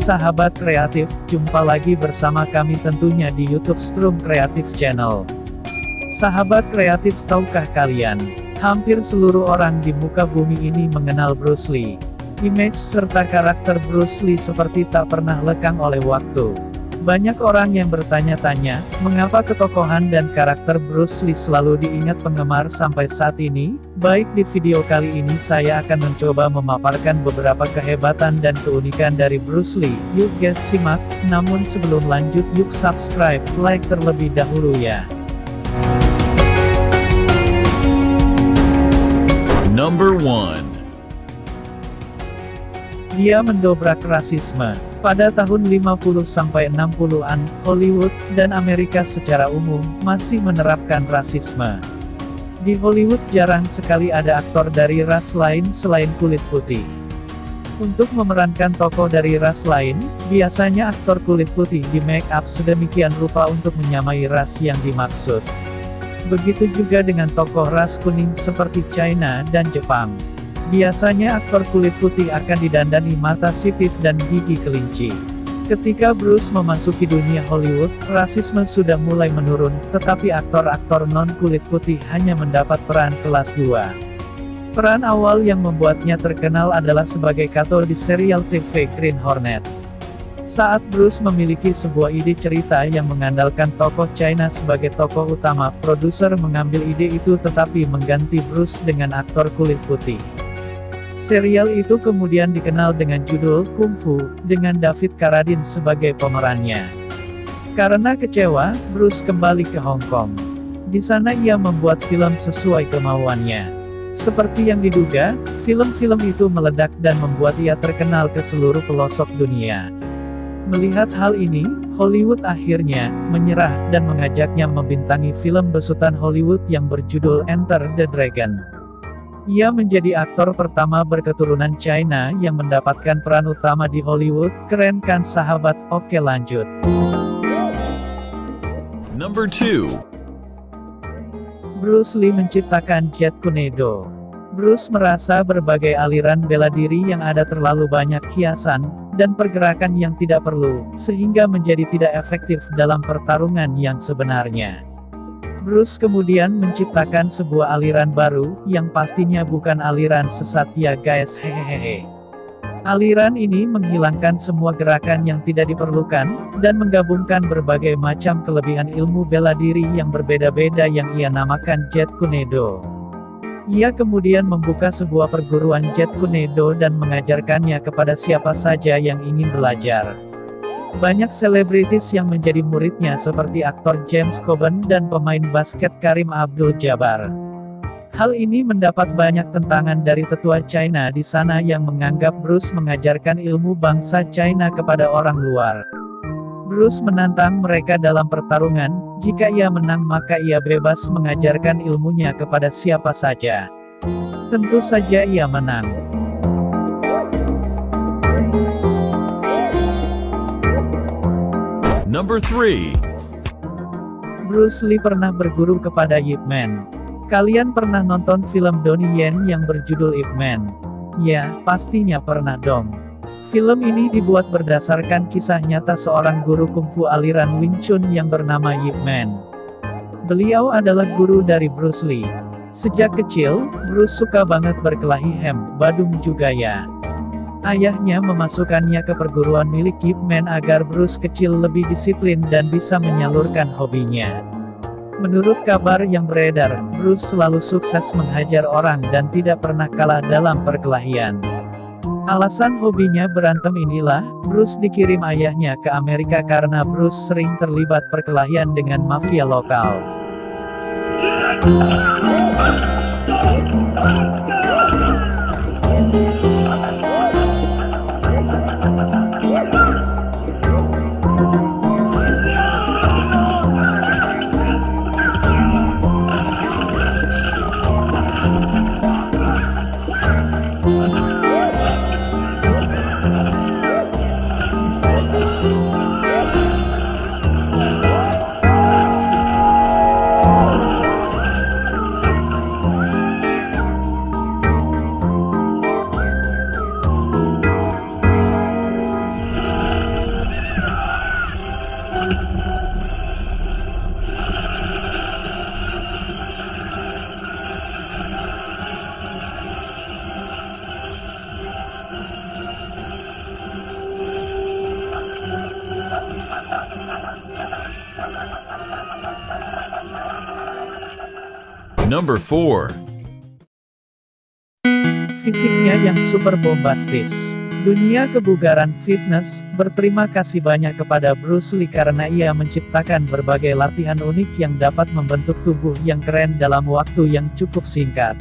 sahabat kreatif, jumpa lagi bersama kami tentunya di YouTube Strum Kreatif Channel. Sahabat kreatif, tahukah kalian, hampir seluruh orang di muka bumi ini mengenal Bruce Lee. Image serta karakter Bruce Lee seperti tak pernah lekang oleh waktu. Banyak orang yang bertanya-tanya, mengapa ketokohan dan karakter Bruce Lee selalu diingat penggemar sampai saat ini? Baik, di video kali ini saya akan mencoba memaparkan beberapa kehebatan dan keunikan dari Bruce Lee. Yuk guys simak, namun sebelum lanjut yuk subscribe, like terlebih dahulu ya. Number 1. Dia mendobrak rasisme. Pada tahun 50-60-an, Hollywood, dan Amerika secara umum, masih menerapkan rasisme. Di Hollywood jarang sekali ada aktor dari ras lain selain kulit putih. Untuk memerankan tokoh dari ras lain, biasanya aktor kulit putih di make up sedemikian rupa untuk menyamai ras yang dimaksud. Begitu juga dengan tokoh ras kuning seperti China dan Jepang. Biasanya aktor kulit putih akan didandani mata sipit dan gigi kelinci. Ketika Bruce memasuki dunia Hollywood, rasisme sudah mulai menurun, tetapi aktor-aktor non-kulit putih hanya mendapat peran kelas 2. Peran awal yang membuatnya terkenal adalah sebagai Kato di serial TV Green Hornet. Saat Bruce memiliki sebuah ide cerita yang mengandalkan tokoh China sebagai tokoh utama, produser mengambil ide itu tetapi mengganti Bruce dengan aktor kulit putih. Serial itu kemudian dikenal dengan judul Kung Fu, dengan David Carradine sebagai pemerannya. Karena kecewa, Bruce kembali ke Hong Kong. Di sana ia membuat film sesuai kemauannya. Seperti yang diduga, film-film itu meledak dan membuat ia terkenal ke seluruh pelosok dunia. Melihat hal ini, Hollywood akhirnya menyerah dan mengajaknya membintangi film besutan Hollywood yang berjudul Enter the Dragon. Ia menjadi aktor pertama berketurunan China yang mendapatkan peran utama di Hollywood. Keren kan sahabat? Oke lanjut. Number 2. Bruce Lee menciptakan Jet Kunedo. Bruce merasa berbagai aliran bela diri yang ada terlalu banyak hiasan dan pergerakan yang tidak perlu, sehingga menjadi tidak efektif dalam pertarungan yang sebenarnya. Bruce kemudian menciptakan sebuah aliran baru, yang pastinya bukan aliran sesat ya guys, hehehe. Aliran ini menghilangkan semua gerakan yang tidak diperlukan, dan menggabungkan berbagai macam kelebihan ilmu bela diri yang berbeda-beda yang ia namakan Jet Kunedo. Ia kemudian membuka sebuah perguruan Jet Kunedo dan mengajarkannya kepada siapa saja yang ingin belajar. Banyak selebritis yang menjadi muridnya seperti aktor James Coburn dan pemain basket Kareem Abdul-Jabbar. Hal ini mendapat banyak tentangan dari tetua China di sana yang menganggap Bruce mengajarkan ilmu bangsa China kepada orang luar. Bruce menantang mereka dalam pertarungan, jika ia menang maka ia bebas mengajarkan ilmunya kepada siapa saja. Tentu saja ia menang. Number 3. Bruce Lee pernah berguru kepada Ip Man. Kalian pernah nonton film Donnie Yen yang berjudul Ip Man? Ya, pastinya pernah dong. Film ini dibuat berdasarkan kisah nyata seorang guru kungfu aliran Wing Chun yang bernama Ip Man. Beliau adalah guru dari Bruce Lee. Sejak kecil, Bruce suka banget berkelahi badung juga ya. Ayahnya memasukkannya ke perguruan milik Ip Man agar Bruce kecil lebih disiplin dan bisa menyalurkan hobinya. Menurut kabar yang beredar, Bruce selalu sukses menghajar orang dan tidak pernah kalah dalam perkelahian. Alasan hobinya berantem inilah, Bruce dikirim ayahnya ke Amerika karena Bruce sering terlibat perkelahian dengan mafia lokal. Number 4. Fisiknya yang super bombastis. Dunia kebugaran, fitness, berterima kasih banyak kepada Bruce Lee karena ia menciptakan berbagai latihan unik yang dapat membentuk tubuh yang keren dalam waktu yang cukup singkat.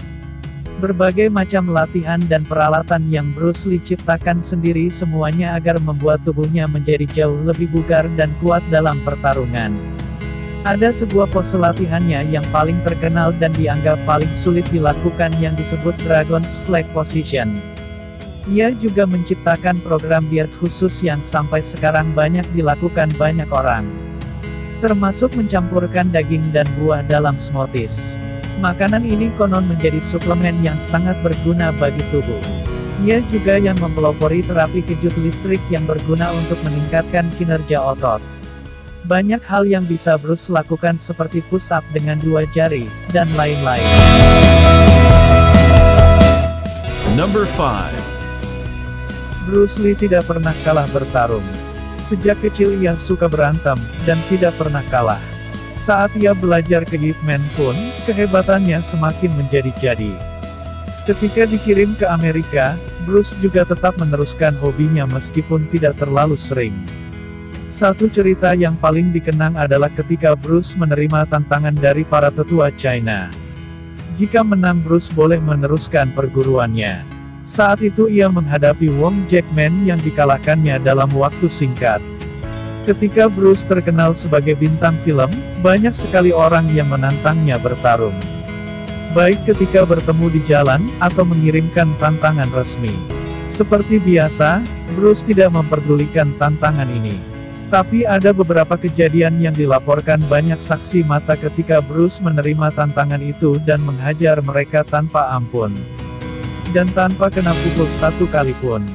Berbagai macam latihan dan peralatan yang Bruce Lee ciptakan sendiri semuanya agar membuat tubuhnya menjadi jauh lebih bugar dan kuat dalam pertarungan. Ada sebuah pose latihannya yang paling terkenal dan dianggap paling sulit dilakukan yang disebut Dragon's Flag Position. Ia juga menciptakan program diet khusus yang sampai sekarang banyak dilakukan banyak orang. Termasuk mencampurkan daging dan buah dalam smoothies. Makanan ini konon menjadi suplemen yang sangat berguna bagi tubuh. Ia juga yang mempelopori terapi kejut listrik yang berguna untuk meningkatkan kinerja otot. Banyak hal yang bisa Bruce lakukan seperti push up dengan 2 jari, dan lain-lain. Number 5. Bruce Lee tidak pernah kalah bertarung. Sejak kecil ia suka berantem, dan tidak pernah kalah. Saat ia belajar ke Ip Man pun, kehebatannya semakin menjadi-jadi. Ketika dikirim ke Amerika, Bruce juga tetap meneruskan hobinya meskipun tidak terlalu sering. Satu cerita yang paling dikenang adalah ketika Bruce menerima tantangan dari para tetua China. Jika menang Bruce boleh meneruskan perguruannya. Saat itu ia menghadapi Wong Jackman yang dikalahkannya dalam waktu singkat. Ketika Bruce terkenal sebagai bintang film, banyak sekali orang yang menantangnya bertarung. Baik ketika bertemu di jalan, atau mengirimkan tantangan resmi. Seperti biasa, Bruce tidak memperdulikan tantangan ini. Tapi ada beberapa kejadian yang dilaporkan banyak saksi mata ketika Bruce menerima tantangan itu dan menghajar mereka tanpa ampun. Dan tanpa kena pukul satu kali pun.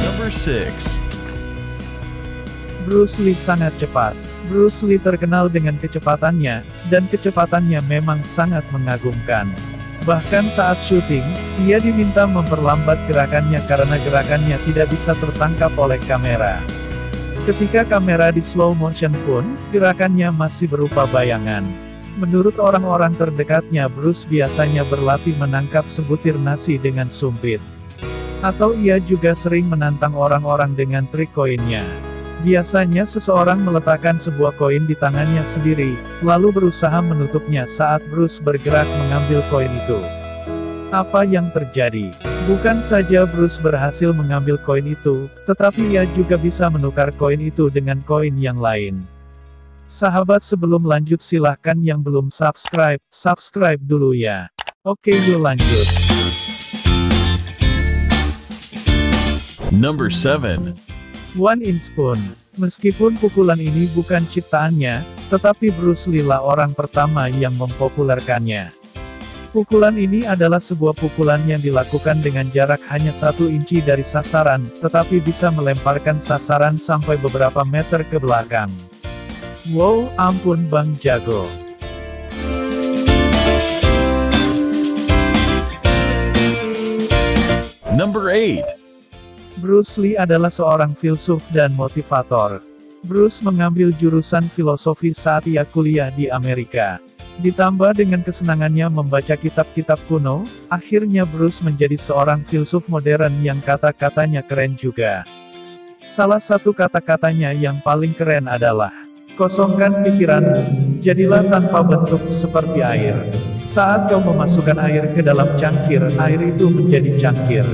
Number 6. Bruce Lee sangat cepat. Bruce Lee terkenal dengan kecepatannya, dan kecepatannya memang sangat mengagumkan. Bahkan saat syuting, ia diminta memperlambat gerakannya karena gerakannya tidak bisa tertangkap oleh kamera. Ketika kamera di slow motion pun, gerakannya masih berupa bayangan. Menurut orang-orang terdekatnya Bruce biasanya berlatih menangkap sebutir nasi dengan sumpit. Atau ia juga sering menantang orang-orang dengan trik koinnya. Biasanya seseorang meletakkan sebuah koin di tangannya sendiri, lalu berusaha menutupnya saat Bruce bergerak mengambil koin itu. Apa yang terjadi? Bukan saja Bruce berhasil mengambil koin itu, tetapi ia juga bisa menukar koin itu dengan koin yang lain. Sahabat, sebelum lanjut silahkan yang belum subscribe dulu ya. Oke, yuk lanjut. Number 7. One Inch Spoon. Meskipun pukulan ini bukan ciptaannya, tetapi Bruce Lee lah orang pertama yang mempopulerkannya. Pukulan ini adalah sebuah pukulan yang dilakukan dengan jarak hanya 1 inci dari sasaran, tetapi bisa melemparkan sasaran sampai beberapa meter ke belakang. Wow, ampun Bang Jago. Number 8. Bruce Lee adalah seorang filsuf dan motivator. Bruce mengambil jurusan filosofi saat ia kuliah di Amerika. Ditambah dengan kesenangannya membaca kitab-kitab kuno, akhirnya Bruce menjadi seorang filsuf modern yang kata-katanya keren juga. Salah satu kata-katanya yang paling keren adalah, "Kosongkan pikiranmu, jadilah tanpa bentuk seperti air. Saat kau memasukkan air ke dalam cangkir, air itu menjadi cangkir.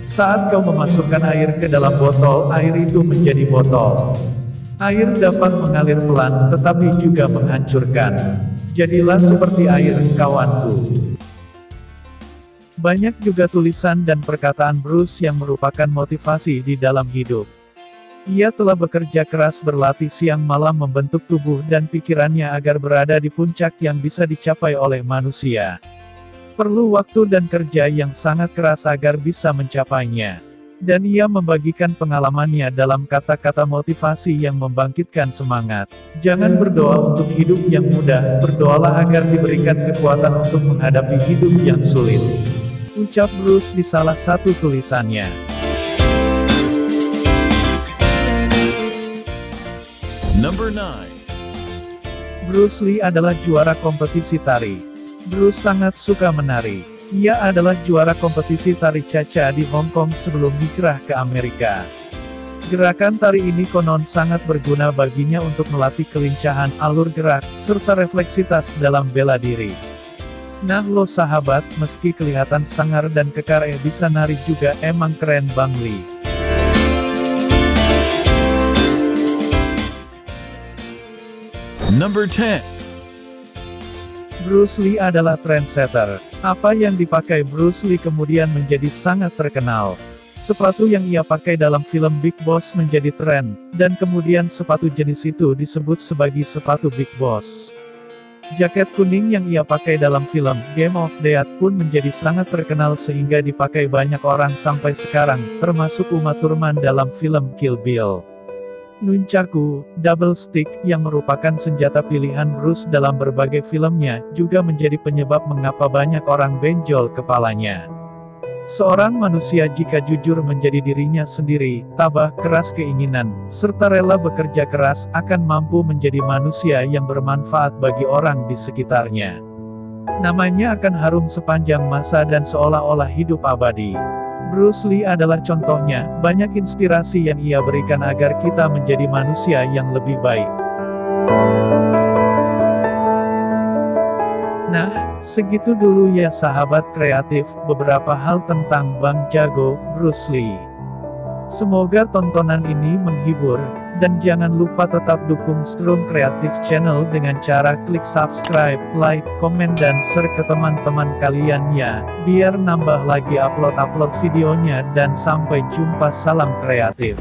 Saat kau memasukkan air ke dalam botol, air itu menjadi botol. Air dapat mengalir pelan, tetapi juga menghancurkan. Jadilah seperti air, kawanku." Banyak juga tulisan dan perkataan Bruce yang merupakan motivasi di dalam hidup. Ia telah bekerja keras berlatih siang malam membentuk tubuh dan pikirannya agar berada di puncak yang bisa dicapai oleh manusia. Perlu waktu dan kerja yang sangat keras agar bisa mencapainya. Dan ia membagikan pengalamannya dalam kata-kata motivasi yang membangkitkan semangat. Jangan berdoa untuk hidup yang mudah, berdoalah agar diberikan kekuatan untuk menghadapi hidup yang sulit. Ucap Bruce di salah satu tulisannya. Number 9. Bruce Lee adalah juara kompetisi tari. Bruce sangat suka menari. Ia adalah juara kompetisi tari Cha-Cha di Hong Kong sebelum hijrah ke Amerika. Gerakan tari ini konon sangat berguna baginya untuk melatih kelincahan, alur gerak, serta refleksitas dalam bela diri. Nah lo sahabat, meski kelihatan sangar dan kekar bisa nari juga, emang keren Bang Lee. Number 10. Bruce Lee adalah trendsetter. Apa yang dipakai Bruce Lee kemudian menjadi sangat terkenal. Sepatu yang ia pakai dalam film Big Boss menjadi tren, dan kemudian sepatu jenis itu disebut sebagai sepatu Big Boss. Jaket kuning yang ia pakai dalam film Game of Death pun menjadi sangat terkenal sehingga dipakai banyak orang sampai sekarang, termasuk Uma Thurman dalam film Kill Bill. Nunchaku, double stick, yang merupakan senjata pilihan Bruce dalam berbagai filmnya, juga menjadi penyebab mengapa banyak orang benjol kepalanya. Seorang manusia jika jujur menjadi dirinya sendiri, tabah, keras keinginan, serta rela bekerja keras, akan mampu menjadi manusia yang bermanfaat bagi orang di sekitarnya. Namanya akan harum sepanjang masa dan seolah-olah hidup abadi. Bruce Lee adalah contohnya, banyak inspirasi yang ia berikan agar kita menjadi manusia yang lebih baik. Nah, segitu dulu ya sahabat kreatif, beberapa hal tentang Bang Jago, Bruce Lee. Semoga tontonan ini menghibur, dan jangan lupa tetap dukung Strum Kreatif Channel dengan cara klik subscribe, like, komen dan share ke teman-teman kalian ya, biar nambah lagi upload videonya dan sampai jumpa, salam kreatif.